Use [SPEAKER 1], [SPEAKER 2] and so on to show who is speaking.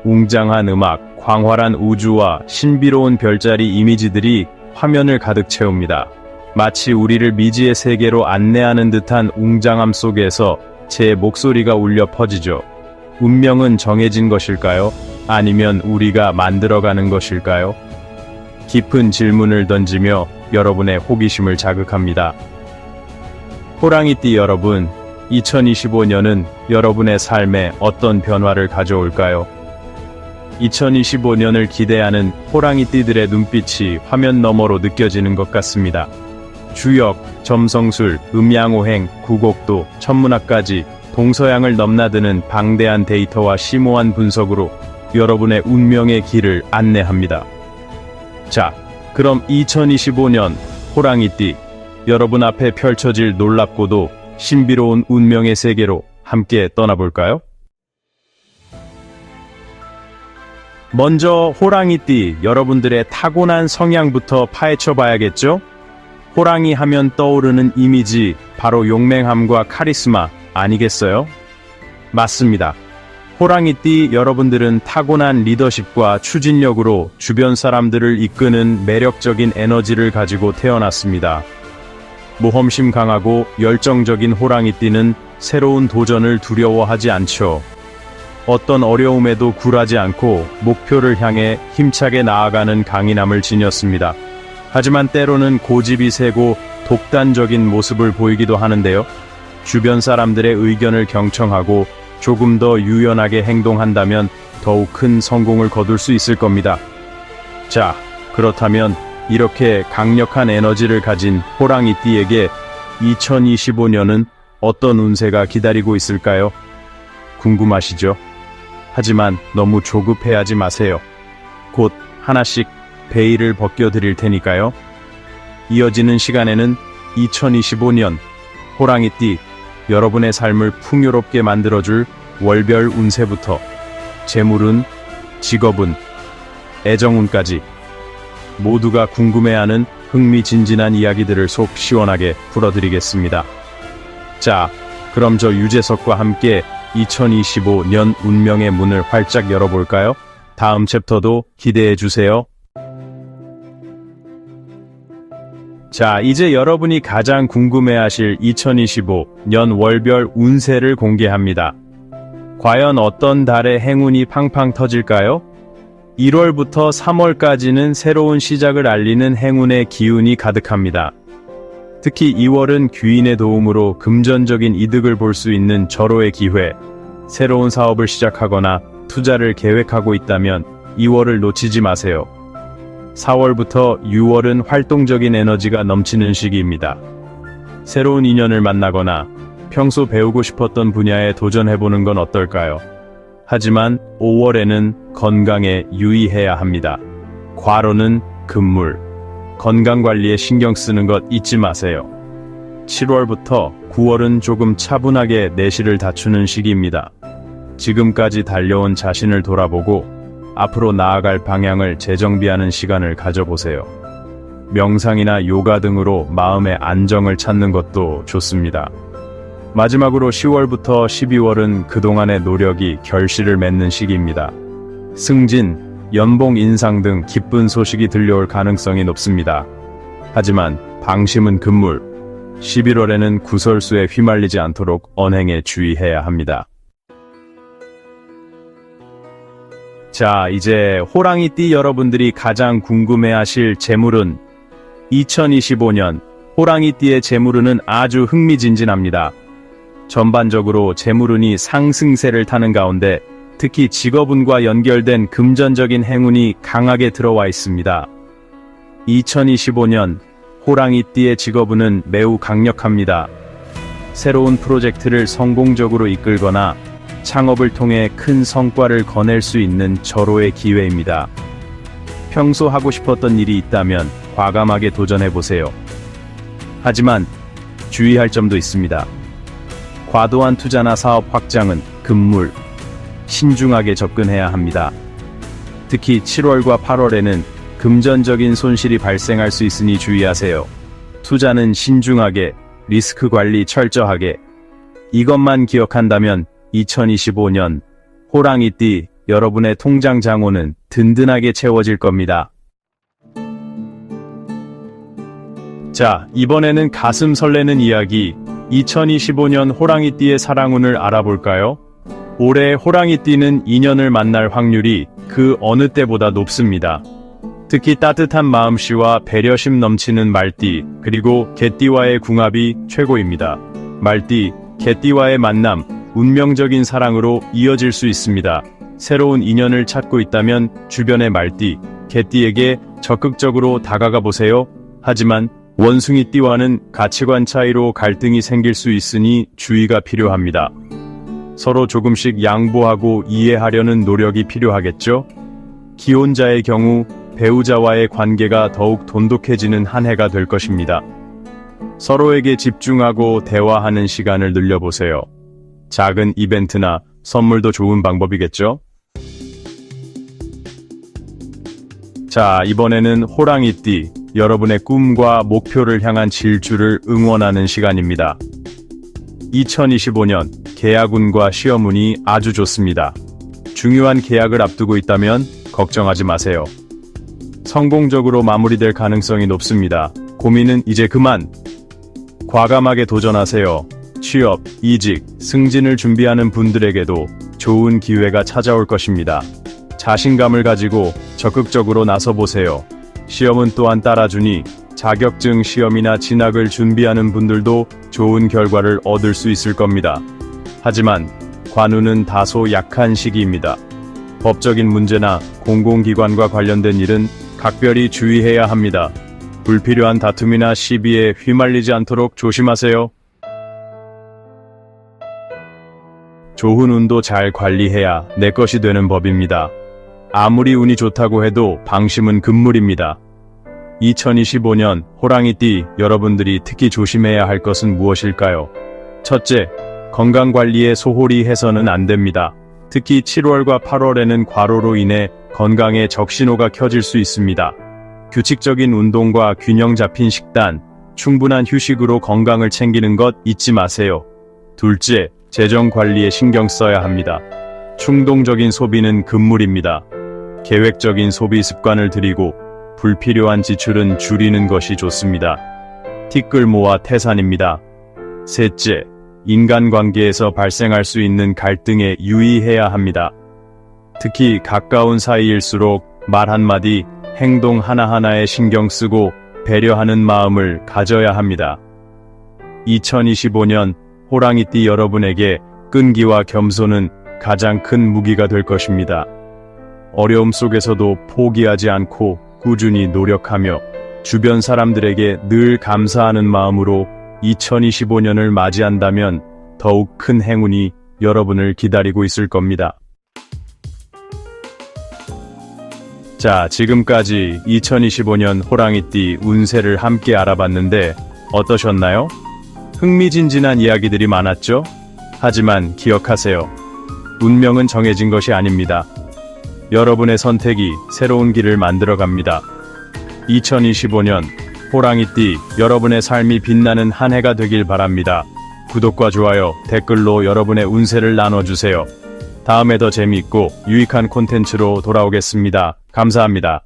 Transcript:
[SPEAKER 1] 웅장한 음악, 광활한 우주와 신비로운 별자리 이미지들이 화면을 가득 채웁니다. 마치 우리를 미지의 세계로 안내하는 듯한 웅장함 속에서 제 목소리가 울려 퍼지죠. 운명은 정해진 것일까요? 아니면 우리가 만들어가는 것일까요? 깊은 질문을 던지며 여러분의 호기심을 자극합니다. 호랑이띠 여러분, 2025년은 여러분의 삶에 어떤 변화를 가져올까요? 2025년을 기대하는 호랑이띠들의 눈빛이 화면 너머로 느껴지는 것 같습니다. 주역, 점성술, 음양오행, 구곡도, 천문학까지 동서양을 넘나드는 방대한 데이터와 심오한 분석으로 여러분의 운명의 길을 안내합니다. 자, 그럼 2025년 호랑이띠, 여러분 앞에 펼쳐질 놀랍고도 신비로운 운명의 세계로 함께 떠나볼까요? 먼저 호랑이띠 여러분들의 타고난 성향부터 파헤쳐 봐야겠죠? 호랑이 하면 떠오르는 이미지, 바로 용맹함과 카리스마 아니겠어요? 맞습니다. 호랑이띠 여러분들은 타고난 리더십과 추진력으로 주변 사람들을 이끄는 매력적인 에너지를 가지고 태어났습니다. 모험심 강하고 열정적인 호랑이띠는 새로운 도전을 두려워하지 않죠. 어떤 어려움에도 굴하지 않고 목표를 향해 힘차게 나아가는 강인함을 지녔습니다. 하지만 때로는 고집이 세고 독단적인 모습을 보이기도 하는데요. 주변 사람들의 의견을 경청하고 조금 더 유연하게 행동한다면 더욱 큰 성공을 거둘 수 있을 겁니다. 자, 그렇다면 이렇게 강력한 에너지를 가진 호랑이띠에게 2025년은 어떤 운세가 기다리고 있을까요? 궁금하시죠? 하지만 너무 조급해하지 마세요. 곧 하나씩 베일을 벗겨드릴 테니까요. 이어지는 시간에는 2025년 호랑이띠 여러분의 삶을 풍요롭게 만들어줄 월별 운세부터 재물운, 직업운, 애정운까지 모두가 궁금해하는 흥미진진한 이야기들을 속 시원하게 풀어드리겠습니다. 자, 그럼 저 유재석과 함께 2025년 운명의 문을 활짝 열어볼까요? 다음 챕터도 기대해주세요. 자, 이제 여러분이 가장 궁금해하실 2025년 월별 운세를 공개합니다. 과연 어떤 달의 행운이 팡팡 터질까요? 1월부터 3월까지는 새로운 시작을 알리는 행운의 기운이 가득합니다. 특히 2월은 귀인의 도움으로 금전적인 이득을 볼 수 있는 절호의 기회, 새로운 사업을 시작하거나 투자를 계획하고 있다면 2월을 놓치지 마세요. 4월부터 6월은 활동적인 에너지가 넘치는 시기입니다. 새로운 인연을 만나거나 평소 배우고 싶었던 분야에 도전해보는 건 어떨까요? 하지만 5월에는 건강에 유의해야 합니다. 과로는 금물, 건강관리에 신경 쓰는 것 잊지 마세요. 7월부터 9월은 조금 차분하게 내실을 갖추는 시기입니다. 지금까지 달려온 자신을 돌아보고 앞으로 나아갈 방향을 재정비하는 시간을 가져보세요. 명상이나 요가 등으로 마음의 안정을 찾는 것도 좋습니다. 마지막으로 10월부터 12월은 그동안의 노력이 결실을 맺는 시기입니다. 승진, 연봉 인상 등 기쁜 소식이 들려올 가능성이 높습니다. 하지만 방심은 금물, 11월에는 구설수에 휘말리지 않도록 언행에 주의해야 합니다. 자, 이제 호랑이띠 여러분들이 가장 궁금해하실 재물운, 2025년 호랑이띠의 재물운은 아주 흥미진진합니다. 전반적으로 재물운이 상승세를 타는 가운데 특히 직업운과 연결된 금전적인 행운이 강하게 들어와 있습니다. 2025년 호랑이띠의 직업운은 매우 강력합니다. 새로운 프로젝트를 성공적으로 이끌거나 창업을 통해 큰 성과를 거낼 수 있는 절호의 기회입니다. 평소 하고 싶었던 일이 있다면 과감하게 도전해보세요. 하지만 주의할 점도 있습니다. 과도한 투자나 사업 확장은 금물, 신중하게 접근해야 합니다. 특히 7월과 8월에는 금전적인 손실이 발생할 수 있으니 주의하세요. 투자는 신중하게, 리스크 관리 철저하게. 이것만 기억한다면 2025년 호랑이띠 여러분의 통장 잔고는 든든하게 채워질 겁니다. 자, 이번에는 가슴 설레는 이야기, 2025년 호랑이띠의 사랑운을 알아볼까요? 올해 호랑이띠는 인연을 만날 확률이 그 어느 때보다 높습니다. 특히 따뜻한 마음씨와 배려심 넘치는 말띠, 그리고 개띠와의 궁합이 최고입니다. 말띠, 개띠와의 만남, 운명적인 사랑으로 이어질 수 있습니다. 새로운 인연을 찾고 있다면 주변의 말띠, 개띠에게 적극적으로 다가가 보세요. 하지만 원숭이띠와는 가치관 차이로 갈등이 생길 수 있으니 주의가 필요합니다. 서로 조금씩 양보하고 이해하려는 노력이 필요하겠죠? 기혼자의 경우 배우자와의 관계가 더욱 돈독해지는 한 해가 될 것입니다. 서로에게 집중하고 대화하는 시간을 늘려보세요. 작은 이벤트나 선물도 좋은 방법이겠죠? 자, 이번에는 호랑이띠, 여러분의 꿈과 목표를 향한 질주를 응원하는 시간입니다. 2025년 계약운과 시험운이 아주 좋습니다. 중요한 계약을 앞두고 있다면 걱정하지 마세요. 성공적으로 마무리될 가능성이 높습니다. 고민은 이제 그만. 과감하게 도전하세요. 취업, 이직, 승진을 준비하는 분들에게도 좋은 기회가 찾아올 것입니다. 자신감을 가지고 적극적으로 나서보세요. 시험은 또한 따라주니 자격증 시험이나 진학을 준비하는 분들도 좋은 결과를 얻을 수 있을 겁니다. 하지만 관운은 다소 약한 시기입니다. 법적인 문제나 공공기관과 관련된 일은 각별히 주의해야 합니다. 불필요한 다툼이나 시비에 휘말리지 않도록 조심하세요. 좋은 운도 잘 관리해야 내 것이 되는 법입니다. 아무리 운이 좋다고 해도 방심은 금물입니다. 2025년 호랑이띠 여러분들이 특히 조심해야 할 것은 무엇일까요? 첫째, 건강관리에 소홀히 해서는 안 됩니다. 특히 7월과 8월에는 과로로 인해 건강에 적신호가 켜질 수 있습니다. 규칙적인 운동과 균형 잡힌 식단, 충분한 휴식으로 건강을 챙기는 것 잊지 마세요. 둘째, 재정 관리에 신경 써야 합니다. 충동적인 소비는 금물입니다. 계획적인 소비 습관을 들이고 불필요한 지출은 줄이는 것이 좋습니다. 티끌모아 태산입니다. 셋째, 인간관계에서 발생할 수 있는 갈등에 유의해야 합니다. 특히 가까운 사이일수록 말 한마디, 행동 하나하나에 신경 쓰고 배려하는 마음을 가져야 합니다. 2025년 호랑이띠 여러분에게 끈기와 겸손은 가장 큰 무기가 될 것입니다. 어려움 속에서도 포기하지 않고 꾸준히 노력하며 주변 사람들에게 늘 감사하는 마음으로 2025년을 맞이한다면 더욱 큰 행운이 여러분을 기다리고 있을 겁니다. 자, 지금까지 2025년 호랑이띠 운세를 함께 알아봤는데 어떠셨나요? 흥미진진한 이야기들이 많았죠? 하지만 기억하세요. 운명은 정해진 것이 아닙니다. 여러분의 선택이 새로운 길을 만들어 갑니다. 2025년 호랑이띠 여러분의 삶이 빛나는 한 해가 되길 바랍니다. 구독과 좋아요, 댓글로 여러분의 운세를 나눠주세요. 다음에 더 재미있고 유익한 콘텐츠로 돌아오겠습니다. 감사합니다.